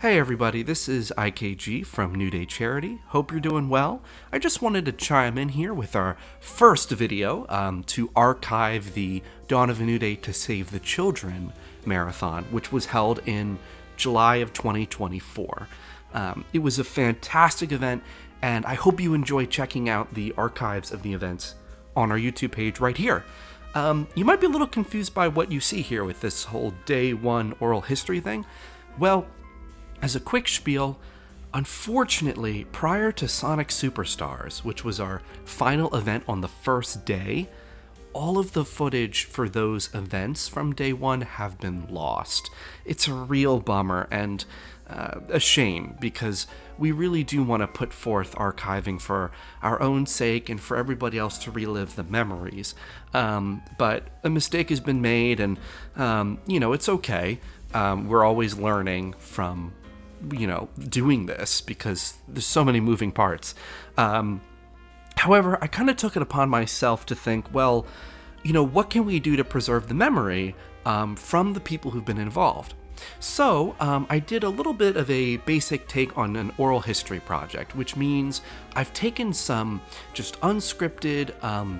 Hey everybody, this is IKG from New Day Charity. Hope you're doing well. I just wanted to chime in here with our first video to archive the Dawn of a New Day to Save the Children marathon, which was held in July of 2024. It was a fantastic event, and I hope you enjoy checking out the archives of the events on our YouTube page right here. You might be a little confused by what you see here with this whole day one oral history thing. Well, as a quick spiel, unfortunately, prior to Sonic Superstars, which was our final event on the first day, all of the footage for those events from day one have been lost. It's a real bummer and a shame, because we really do want to put forth archiving for our own sake and for everybody else to relive the memories. But a mistake has been made, and it's okay. We're always learning from doing this, because there's so many moving parts. However, I kind of took it upon myself to think, well, what can we do to preserve the memory from the people who've been involved? So I did a little bit of a basic take on an oral history project, which means I've taken some just unscripted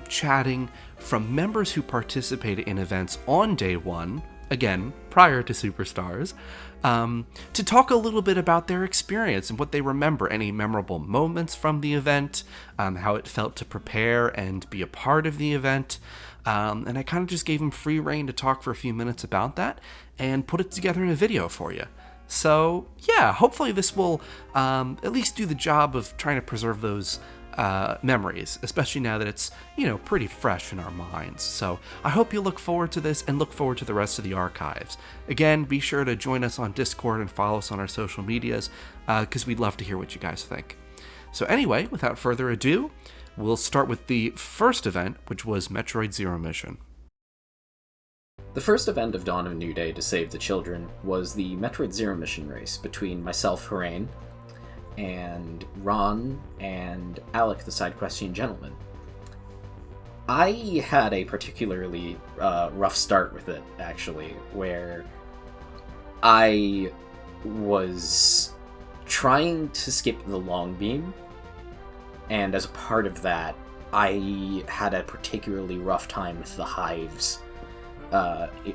chatting from members who participated in events on day one, again, prior to Superstars, to talk a little bit about their experience and what they remember, any memorable moments from the event, how it felt to prepare and be a part of the event. And I kind of just gave them free rein to talk for a few minutes about that and put it together in a video for you. So yeah, hopefully this will at least do the job of trying to preserve those memories, especially now that it's, pretty fresh in our minds. So I hope you look forward to this and look forward to the rest of the archives. Again, be sure to join us on Discord and follow us on our social medias, because we'd love to hear what you guys think. So anyway, without further ado, we'll start with the first event, which was Metroid Zero Mission. The first event of Dawn of a New Day to Save the Children was the Metroid Zero Mission race between myself, Horayn, and Ron and Alec, the side-questing gentleman. I had a particularly rough start with it, actually, where I was trying to skip the long beam, and as a part of that, I had a particularly rough time with the hives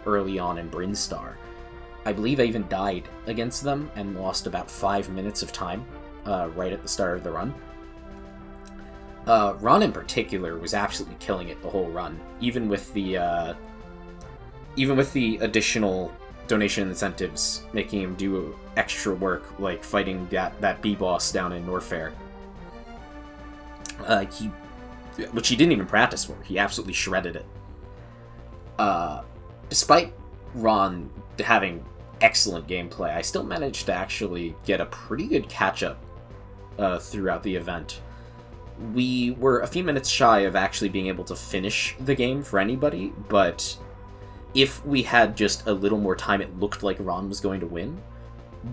early on in Brinstar. I believe I even died against them and lost about 5 minutes of time right at the start of the run. Ron in particular was absolutely killing it the whole run, even with the additional donation incentives, making him do extra work, like fighting that B-boss down in Norfair. Which he didn't even practice for. He absolutely shredded it. Despite Ron having excellent gameplay, I still managed to actually get a pretty good catch-up throughout the event. We were a few minutes shy of actually being able to finish the game for anybody, but if we had just a little more time, it looked like Ron was going to win.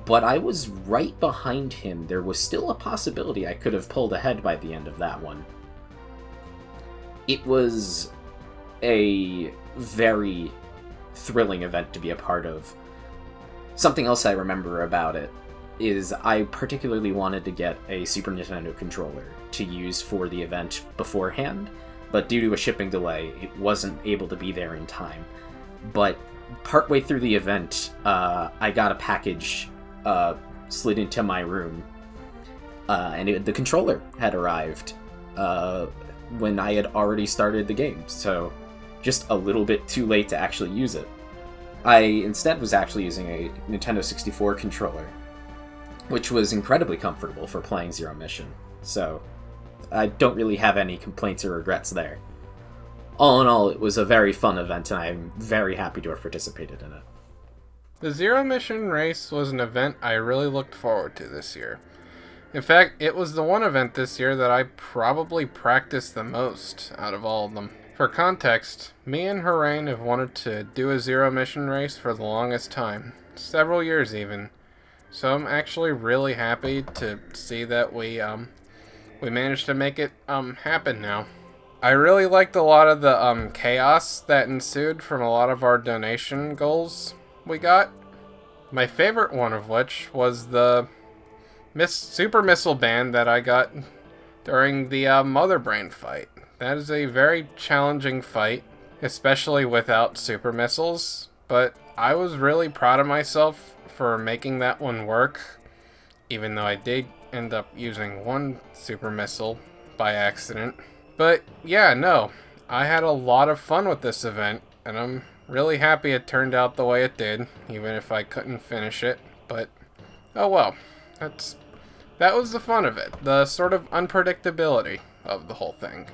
But I was right behind him. There was still a possibility I could have pulled ahead by the end of that one. It was a very thrilling event to be a part of. Something else I remember about it is I particularly wanted to get a Super Nintendo controller to use for the event beforehand, but due to a shipping delay, it wasn't able to be there in time. But partway through the event, I got a package slid into my room, and the controller had arrived when I had already started the game, so just a little bit too late to actually use it. I instead was actually using a Nintendo 64 controller, which was incredibly comfortable for playing Zero Mission, so I don't really have any complaints or regrets there. All in all, it was a very fun event, and I'm very happy to have participated in it. The Zero Mission race was an event I really looked forward to this year. In fact, it was the one event this year that I probably practiced the most out of all of them. For context, me and Horayn have wanted to do a Zero Mission race for the longest time, several years even. So I'm actually really happy to see that we managed to make it happen now. I really liked a lot of the chaos that ensued from a lot of our donation goals we got. My favorite one of which was the super missile band that I got during the Mother Brain fight. That is a very challenging fight, especially without super missiles, but I was really proud of myself for making that one work, even though I did end up using one super missile by accident. But yeah, no, I had a lot of fun with this event, and I'm really happy it turned out the way it did, even if I couldn't finish it. But oh well, that was the fun of it, the sort of unpredictability of the whole thing.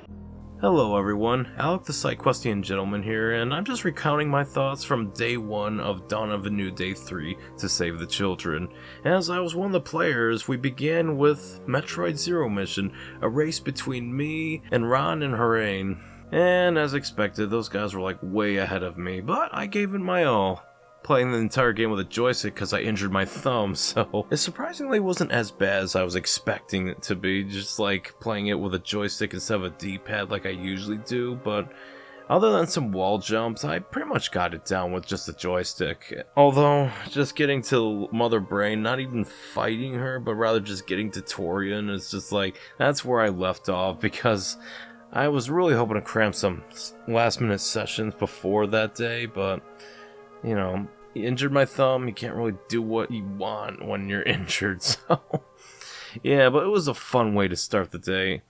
Hello everyone, Alec the Sidequestian Gentleman here, and I'm just recounting my thoughts from day 1 of Dawn of a New Day 3 to Save the Children. As I was one of the players, we began with Metroid Zero Mission, a race between me and Ron and Horayn. And as expected, those guys were like way ahead of me, but I gave it my all. Playing the entire game with a joystick because I injured my thumb, so it surprisingly wasn't as bad as I was expecting it to be, just like playing it with a joystick instead of a D-pad like I usually do, but other than some wall jumps, I pretty much got it down with just a joystick. Although, just getting to Mother Brain, not even fighting her, but rather just getting to Torian, is just like, that's where I left off, because I was really hoping to cram some last-minute sessions before that day, but you know, you injured my thumb, you can't really do what you want when you're injured, so yeah, but it was a fun way to start the day.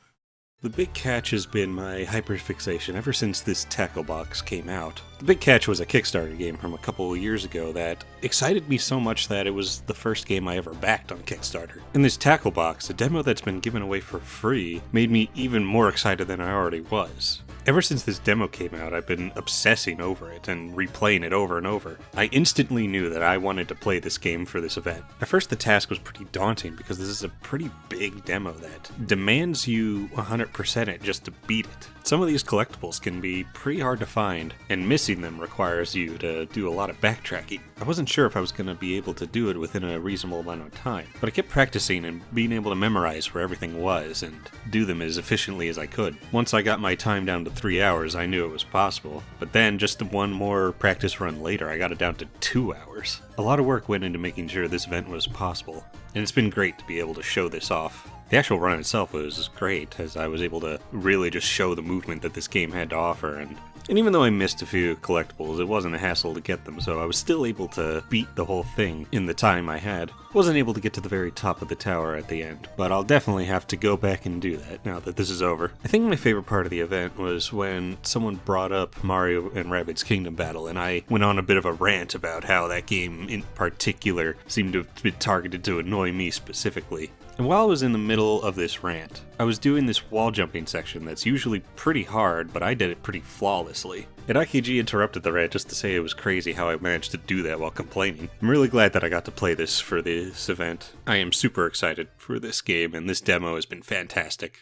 The Big Catch has been my hyperfixation ever since this tackle box came out. The Big Catch was a Kickstarter game from a couple of years ago that excited me so much that it was the first game I ever backed on Kickstarter. And this tackle box, a demo that's been given away for free, made me even more excited than I already was. Ever since this demo came out, I've been obsessing over it and replaying it over and over. I instantly knew that I wanted to play this game for this event. At first, the task was pretty daunting because this is a pretty big demo that demands you 100% it just to beat it. Some of these collectibles can be pretty hard to find, and missing them requires you to do a lot of backtracking. I wasn't sure if I was going to be able to do it within a reasonable amount of time, but I kept practicing and being able to memorize where everything was and do them as efficiently as I could. Once I got my time down to 3 hours, I knew it was possible, but then just one more practice run later, I got it down to 2 hours. A lot of work went into making sure this event was possible, and it's been great to be able to show this off. The actual run itself was great, as I was able to really just show the movement that this game had to offer, and even though I missed a few collectibles, it wasn't a hassle to get them, so I was still able to beat the whole thing in the time I had. Wasn't able to get to the very top of the tower at the end, but I'll definitely have to go back and do that now that this is over. I think my favorite part of the event was when someone brought up Mario and Rabbids Kingdom Battle, and I went on a bit of a rant about how that game in particular seemed to have been targeted to annoy me specifically. And while I was in the middle of this rant, I was doing this wall jumping section that's usually pretty hard, but I did it pretty flawlessly. And IKG interrupted the rant just to say it was crazy how I managed to do that while complaining. I'm really glad that I got to play this for this event. I am super excited for this game, and this demo has been fantastic.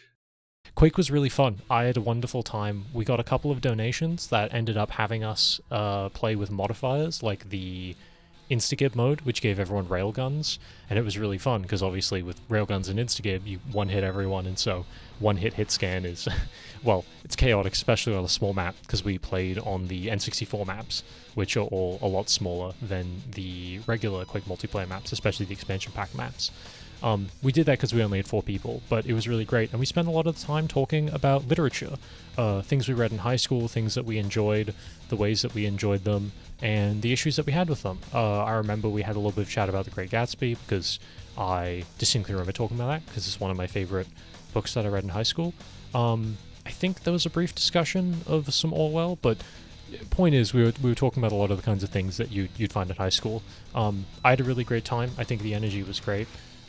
Quake was really fun. I had a wonderful time. We got a couple of donations that ended up having us play with modifiers, like the Instagib mode, which gave everyone railguns, and it was really fun because obviously with railguns and Instagib you one hit everyone, and so one hit scan is well, it's chaotic, especially on a small map, because we played on the N64 maps, which are all a lot smaller than the regular Quake multiplayer maps, especially the expansion pack maps. We did that because we only had 4 people, but it was really great, and we spent a lot of the time talking about literature, things we read in high school, things that we enjoyed, the ways that we enjoyed them, and the issues that we had with them. I remember we had a little bit of chat about The Great Gatsby, because I distinctly remember talking about that, because it's one of my favorite books that I read in high school. I think there was a brief discussion of some Orwell, but point is, we were talking about a lot of the kinds of things that you'd find at high school. I had a really great time. I think the energy was great.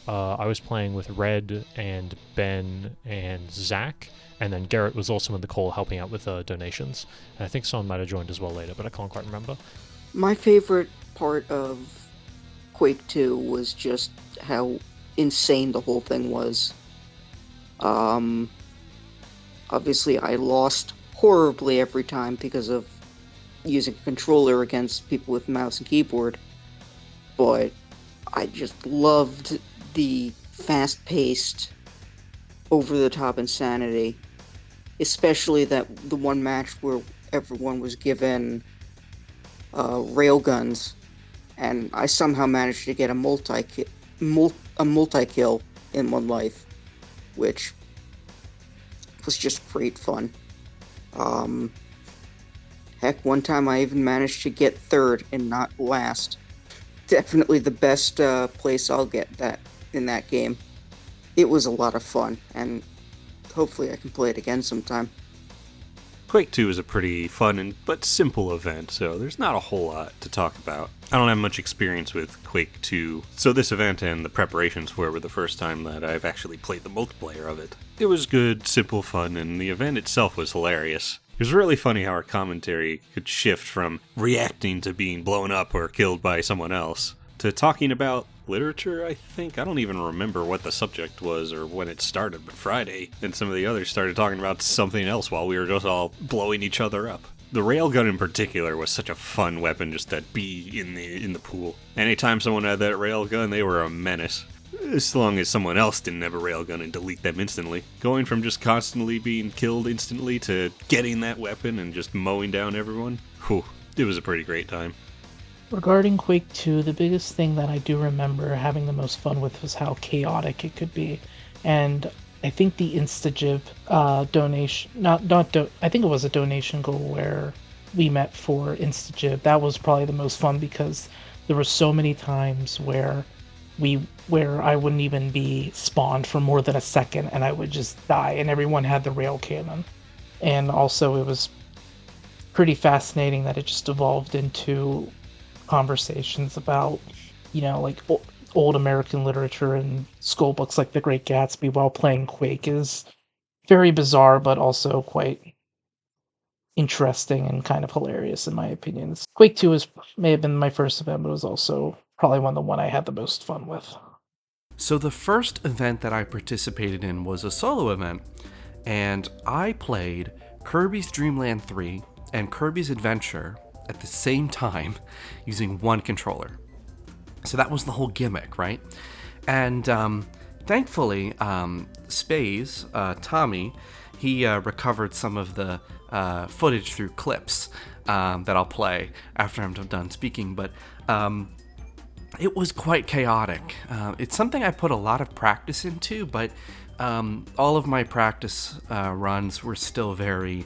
I was playing with Red and Ben and Zach, and then Garrett was also in the call helping out with donations. And I think someone might have joined as well later, but I can't quite remember. My favorite part of Quake 2 was just how insane the whole thing was. Obviously I lost horribly every time because of using a controller against people with mouse and keyboard, but I just loved the fast-paced, over-the-top insanity, especially the one match where everyone was given railguns, and I somehow managed to get a multi-kill in one life, which was just great fun. Heck, one time I even managed to get third and not last. Definitely the best place I'll get that in that game. It was a lot of fun, and hopefully I can play it again sometime. Quake 2 is a pretty fun but simple event, so there's not a whole lot to talk about. I don't have much experience with Quake 2, so this event and the preparations for it were the first time that I've actually played the multiplayer of it. It was good, simple fun, and the event itself was hilarious. It was really funny how our commentary could shift from reacting to being blown up or killed by someone else, to talking about literature, I think. I don't even remember what the subject was or when it started, but Friday and some of the others started talking about something else while we were just all blowing each other up. The railgun in particular was such a fun weapon just to be in the pool. Anytime someone had that railgun, they were a menace. As long as someone else didn't have a railgun and delete them instantly. Going from just constantly being killed instantly to getting that weapon and just mowing down everyone, whew, it was a pretty great time. Regarding Quake 2, the biggest thing that I do remember having the most fun with was how chaotic it could be. And I think the Instagib donation, I think it was a donation goal where we met for Instagib. That was probably the most fun because there were so many times where I wouldn't even be spawned for more than a second and I would just die, and everyone had the rail cannon. And also it was pretty fascinating that it just evolved into conversations about, like old American literature and school books like The Great Gatsby while playing Quake is very bizarre, but also quite interesting and kind of hilarious in my opinion. Quake 2 may have been my first event, but it was also probably the one I had the most fun with. So the first event that I participated in was a solo event, and I played Kirby's Dream Land 3 and Kirby's Adventure at the same time using one controller. So that was the whole gimmick, right? And thankfully, Spaze, Tommy, he recovered some of the footage through clips that I'll play after I'm done speaking, but it was quite chaotic. It's something I put a lot of practice into, but all of my practice runs were still very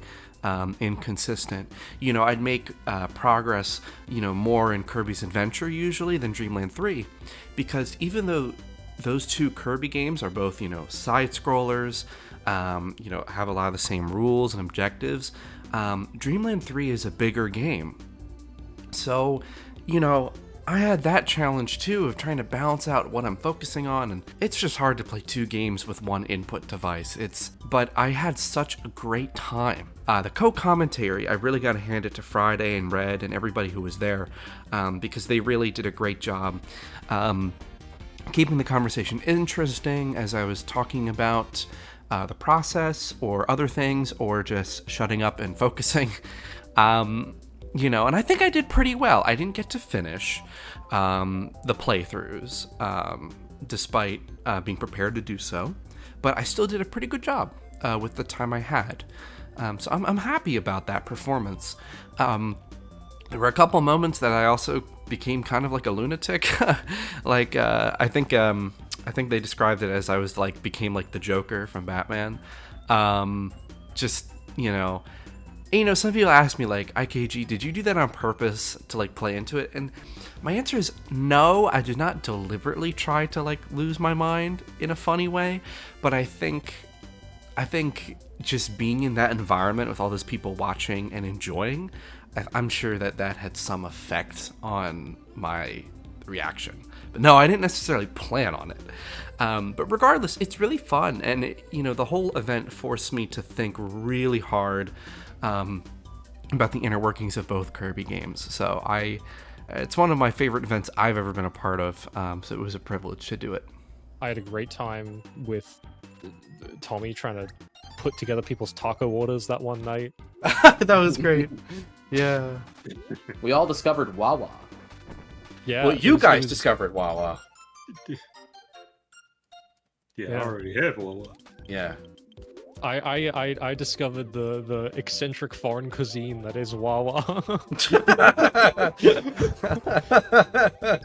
inconsistent. I'd make progress, more in Kirby's Adventure usually than Dreamland 3, because even though those two Kirby games are both, side-scrollers, have a lot of the same rules and objectives, Dreamland 3 is a bigger game. So, I had that challenge too of trying to balance out what I'm focusing on, and it's just hard to play two games with one input device. But I had such a great time. The co-commentary, I really got to hand it to Friday and Red and everybody who was there, because they really did a great job keeping the conversation interesting as I was talking about the process or other things, or just shutting up and focusing. And I think I did pretty well. I didn't get to finish the playthroughs, despite being prepared to do so, but I still did a pretty good job with the time I had. So I'm happy about that performance. There were a couple moments that I also became kind of like a lunatic. I think they described it as I was became like the Joker from Batman. Some people ask me IKG, did you do that on purpose to play into it? And my answer is no, I did not deliberately try to lose my mind in a funny way, but I think just being in that environment with all those people watching and enjoying, I'm sure that had some effect on my reaction. But no, I didn't necessarily plan on it. But regardless, it's really fun, and the whole event forced me to think really hard about the inner workings of both Kirby games. So it's one of my favorite events I've ever been a part of, so it was a privilege to do it. I had a great time with Tommy trying to put together people's taco orders that one night. That was great. Yeah. We all discovered Wawa. Yeah. Well, you guys discovered Wawa. Yeah, I already had Wawa. Yeah. I discovered the eccentric foreign cuisine that is Wawa.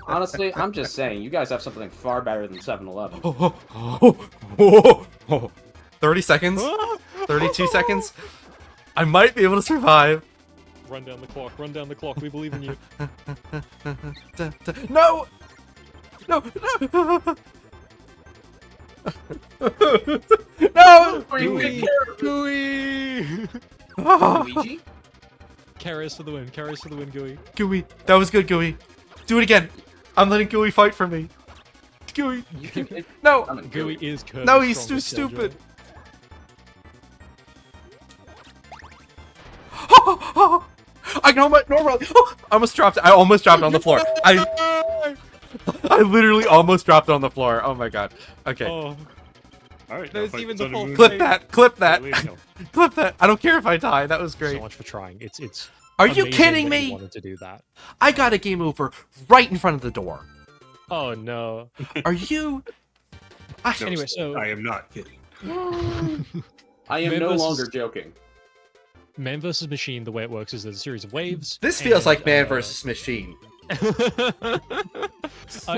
Honestly, I'm just saying, you guys have something far better than 7-Eleven. 30 seconds. 32 seconds. I might be able to survive. Run down the clock. Run down the clock. We believe in you. No! No! No! Gooey! Luigi? Carry us for the win. Carry us for the win, Gooey. Gooey. That was good, Gooey. Do it again. I'm letting Gooey fight for me. Gooey. No! Gooey is Kirby's No, he's too strongest stupid. soldier. I can almost normally. I almost dropped it. I almost dropped it on the floor. I literally almost dropped it on the floor. Oh my god. Okay. Oh, All right, there's even the full Clip that. Clip that. Illegal. Clip that. I don't care if I die. That was so great. much for trying. It's. Are you amazing kidding that you me? wanted to do that. I got a game over right in front of the door. Oh no. Are you? Anyway, so I am not kidding. I am Man no versus- longer joking. Man versus Machine, the way it works is there's a series of waves. This feels and, like Man versus Machine.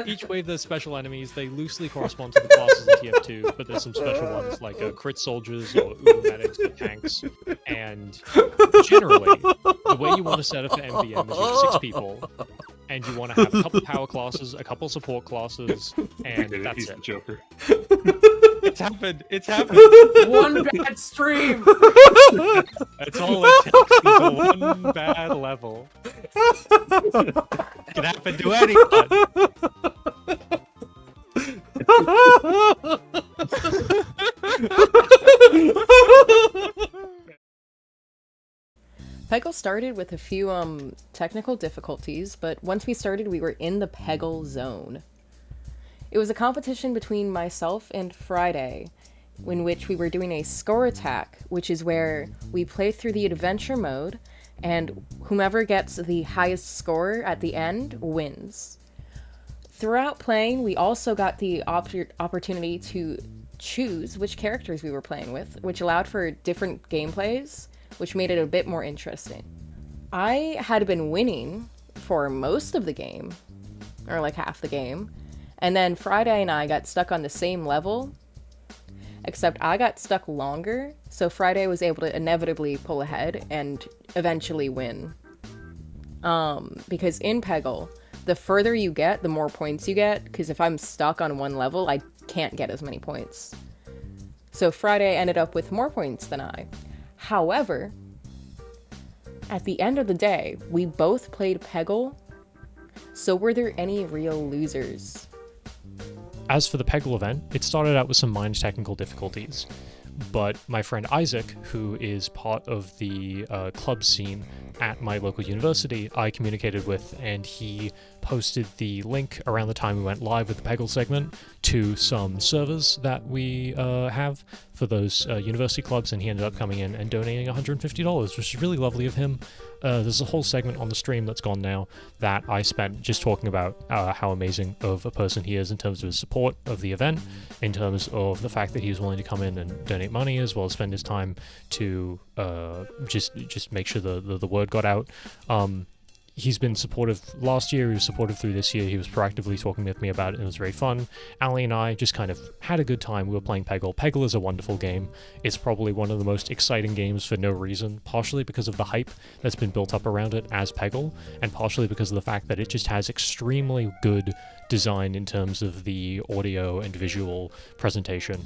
Each wave there's special enemies. They loosely correspond to the classes in TF2, but there's some special ones like crit soldiers or uber medics or tanks. And generally, the way you want to set it for MVM is you have 6 people, and you want to have a couple power classes, a couple support classes, and that's He's it. the Joker. It's happened. It's happened. One bad stream! That's all it takes is one bad level. It can happen to anyone. Peggle started with a few technical difficulties, but once we started, we were in the Peggle zone. It was a competition between myself and Friday, in which we were doing a score attack, which is where we play through the adventure mode, and whomever gets the highest score at the end wins. Throughout playing, we also got the opportunity to choose which characters we were playing with, which allowed for different gameplays, which made it a bit more interesting. I had been winning for most of the game, or like half the game, and then Friday and I got stuck on the same level, except I got stuck longer, so Friday was able to inevitably pull ahead and eventually win. Because in Peggle, the further you get, the more points you get, because if I'm stuck on one level, I can't get as many points. So Friday ended up with more points than I. However, at the end of the day, we both played Peggle, so were there any real losers? As for the Peggle event, it started out with some minor technical difficulties, but my friend Isaac, who is part of the club scene at my local university, I communicated with, and he posted the link around the time we went live with the Peggle segment to some servers that we have for those university clubs, and he ended up coming in and donating $150, which is really lovely of him. There's a whole segment on the stream that's gone now that I spent just talking about how amazing of a person he is in terms of his support of the event, in terms of the fact that he was willing to come in and donate money as well as spend his time to just make sure the word got out. He's been supportive last year, he was supportive through this year, he was proactively talking with me about it, and it was very fun. Ali and I just kind of had a good time. We were playing Peggle. Peggle is a wonderful game. It's probably one of the most exciting games for no reason, partially because of the hype that's been built up around it as Peggle, and partially because of the fact that it just has extremely good design in terms of the audio and visual presentation.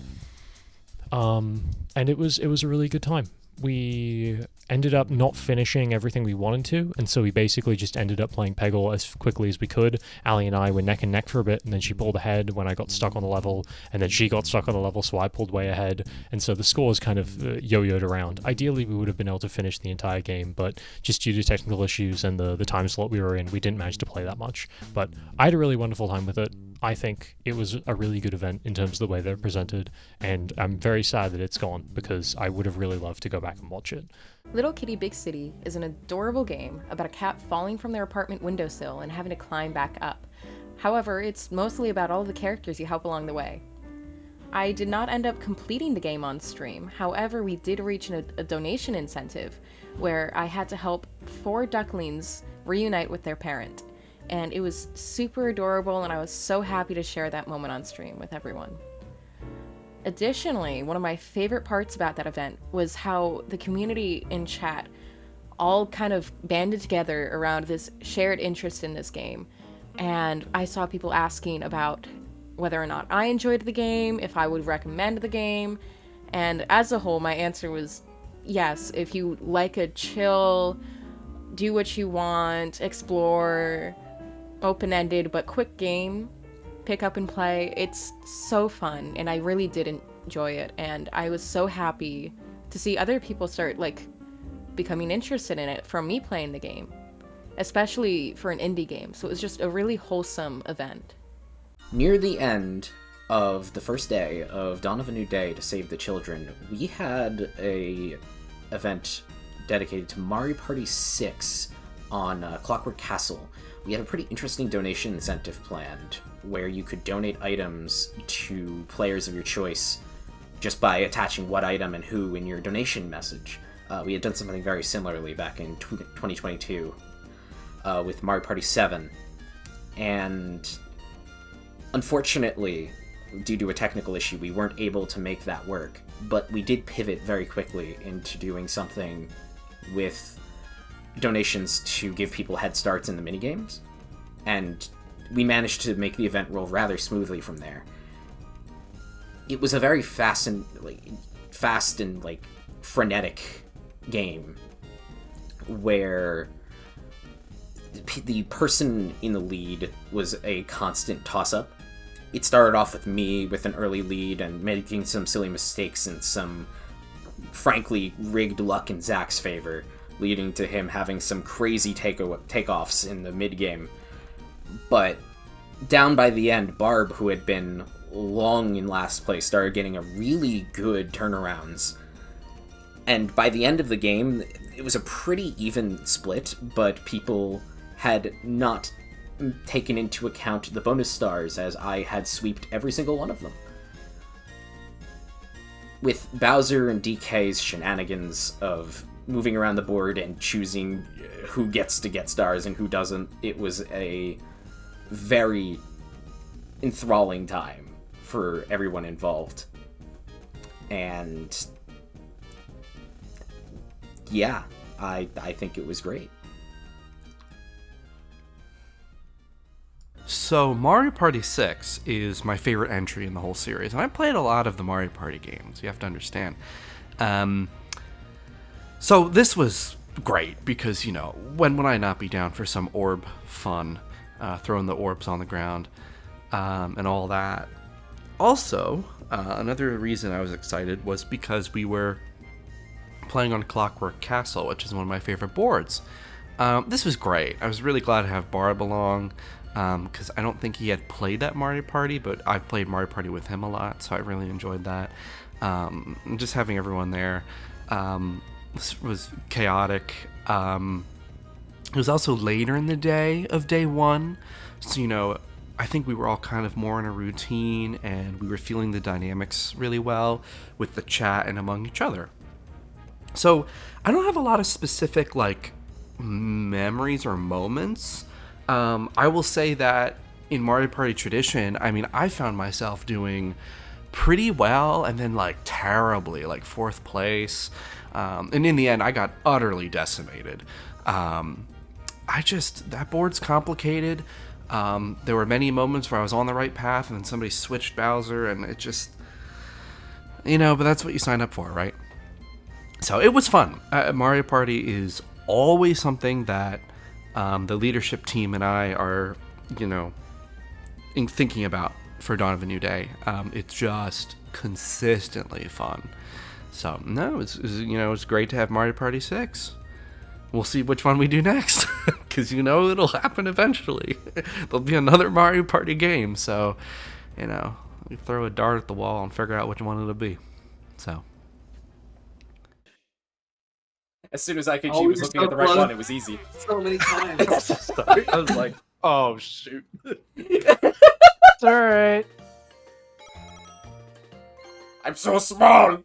And it was a really good time. We ended up not finishing everything we wanted to, and so we basically just ended up playing Peggle as quickly as we could. Ali and I were neck and neck for a bit, and then she pulled ahead when I got stuck on the level, and then she got stuck on the level, so I pulled way ahead, and so the scores kind of yo-yoed around. Ideally, we would have been able to finish the entire game, but just due to technical issues and the time slot we were in, we didn't manage to play that much. But I had a really wonderful time with it. I think it was a really good event in terms of the way they're presented, and I'm very sad that it's gone because I would have really loved to go back and watch it. Little Kitty Big City is an adorable game about a cat falling from their apartment windowsill and having to climb back up. However, it's mostly about all of the characters you help along the way. I did not end up completing the game on stream. However, we did reach a donation incentive where I had to help 4 ducklings reunite with their parent. And it was super adorable, and I was so happy to share that moment on stream with everyone. Additionally, one of my favorite parts about that event was how the community in chat all kind of banded together around this shared interest in this game. And I saw people asking about whether or not I enjoyed the game, if I would recommend the game. And as a whole, my answer was yes. If you like a chill, do what you want, explore, open-ended but quick game, pick up and play, it's so fun, and I really did enjoy it. And I was so happy to see other people start becoming interested in it from me playing the game, especially for an indie game. So it was just a really wholesome event. Near the end of the first day of Dawn of a New Day to Save the Children, we had a event dedicated to Mario Party 6 on Clockwork Castle. We had a pretty interesting donation incentive planned, where you could donate items to players of your choice just by attaching what item and who in your donation message. We had done something very similarly back in 2022 with Mario Party 7. And unfortunately, due to a technical issue, we weren't able to make that work. But we did pivot very quickly into doing something with donations to give people head starts in the minigames. And we managed to make the event roll rather smoothly from there. It was a very fast and frenetic game where the person in the lead was a constant toss-up. It started off with me with an early lead and making some silly mistakes and some frankly rigged luck in Zach's favor, leading to him having some crazy takeoffs in the mid-game. But down by the end, Barb, who had been long in last place, started getting a really good turnarounds. And by the end of the game, it was a pretty even split, but people had not taken into account the bonus stars, as I had sweeped every single one of them. With Bowser and DK's shenanigans of moving around the board and choosing who gets to get stars and who doesn't, it was a very enthralling time for everyone involved. And yeah, I think it was great. So Mario Party 6 is my favorite entry in the whole series, and I played a lot of the Mario Party games, you have to understand. So this was great because, when would I not be down for some orb fun, throwing the orbs on the ground, and all that. Also, another reason I was excited was because we were playing on Clockwork Castle, which is one of my favorite boards. This was great. I was really glad to have Barb along, because I don't think he had played that Mario Party, but I've played Mario Party with him a lot, so I really enjoyed that. Just having everyone there. This was chaotic. It was also later in the day of day one, so I think we were all kind of more in a routine, and we were feeling the dynamics really well with the chat and among each other. So I don't have a lot of specific memories or moments. I will say that in Mario Party tradition, I found myself doing pretty well and then terribly, 4th place. And in the end, I got utterly decimated. That board's complicated. There were many moments where I was on the right path and then somebody switched Bowser, and it just, but that's what you sign up for, right? So it was fun. Mario Party is always something that the leadership team and I are, thinking about for Dawn of a New Day. It's just consistently fun. So, no, it's great to have Mario Party 6. We'll see which one we do next, because it'll happen eventually. There'll be another Mario Party game, so, we throw a dart at the wall and figure out which one it'll be. So. As soon as IKG was looking at the right one, it was easy. So many times. Sorry, I was like, oh, shoot. It's alright. I'm so small!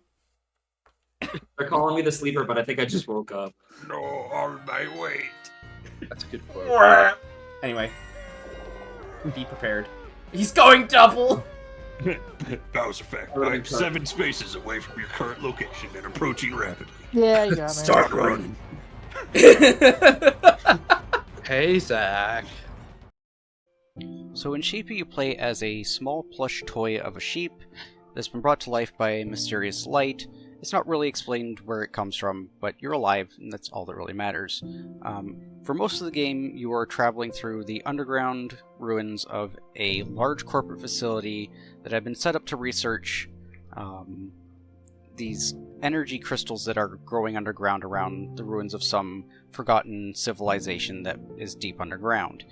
They're calling me the sleeper, but I think I just woke up. No, all my weight. That's a good quote. Anyway. Be prepared. He's going double! Bowser fact, I'm 7 spaces away from your current location and approaching rapidly. Yeah, you got me. Start running. Hey, Zach. So in Sheepy you play as a small plush toy of a sheep that's been brought to life by a mysterious light. It's not really explained where it comes from, but you're alive, and that's all that really matters. For most of the game, you are traveling through the underground ruins of a large corporate facility that have been set up to research these energy crystals that are growing underground around the ruins of some forgotten civilization that is deep underground.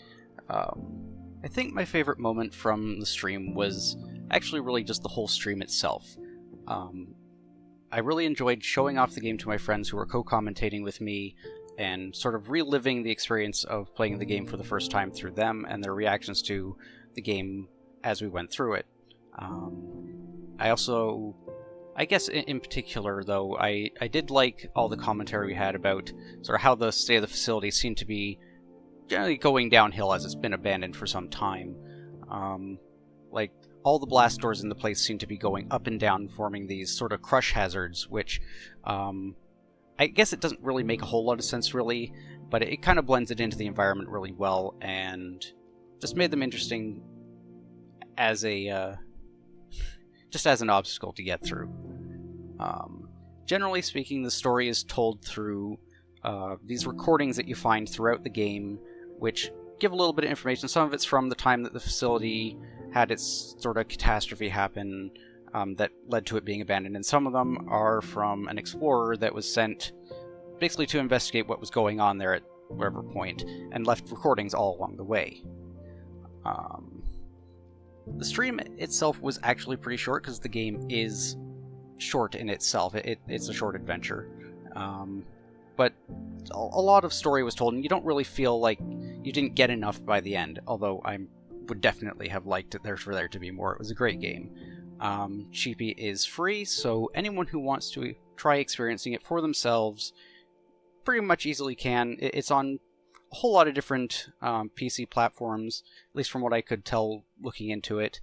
I think my favorite moment from the stream was actually really just the whole stream itself. I really enjoyed showing off the game to my friends who were co-commentating with me and sort of reliving the experience of playing the game for the first time through them and their reactions to the game as we went through it. I guess in particular, though, I did like all the commentary we had about sort of how the state of the facility seemed to be generally going downhill as it's been abandoned for some time. Like, all the blast doors in the place seem to be going up and down, forming these sort of crush hazards, which I guess it doesn't really make a whole lot of sense, really, but it kind of blends it into the environment really well, and just made them interesting as a just as an obstacle to get through. Generally speaking, the story is told through these recordings that you find throughout the game, which give a little bit of information. Some of it's from the time that the facility had its sort of catastrophe happen that led to it being abandoned, and some of them are from an explorer that was sent basically to investigate what was going on there at whatever point, and left recordings all along the way. The stream itself was actually pretty short because the game is short in itself. It's a short adventure. But a lot of story was told, and you don't really feel like you didn't get enough by the end, although I would definitely have liked it for there to be more. It was a great game. Sheepy is free, so anyone who wants to try experiencing it for themselves pretty much easily can. It's on a whole lot of different PC platforms, at least from what I could tell looking into it,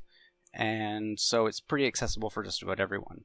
and so it's pretty accessible for just about everyone.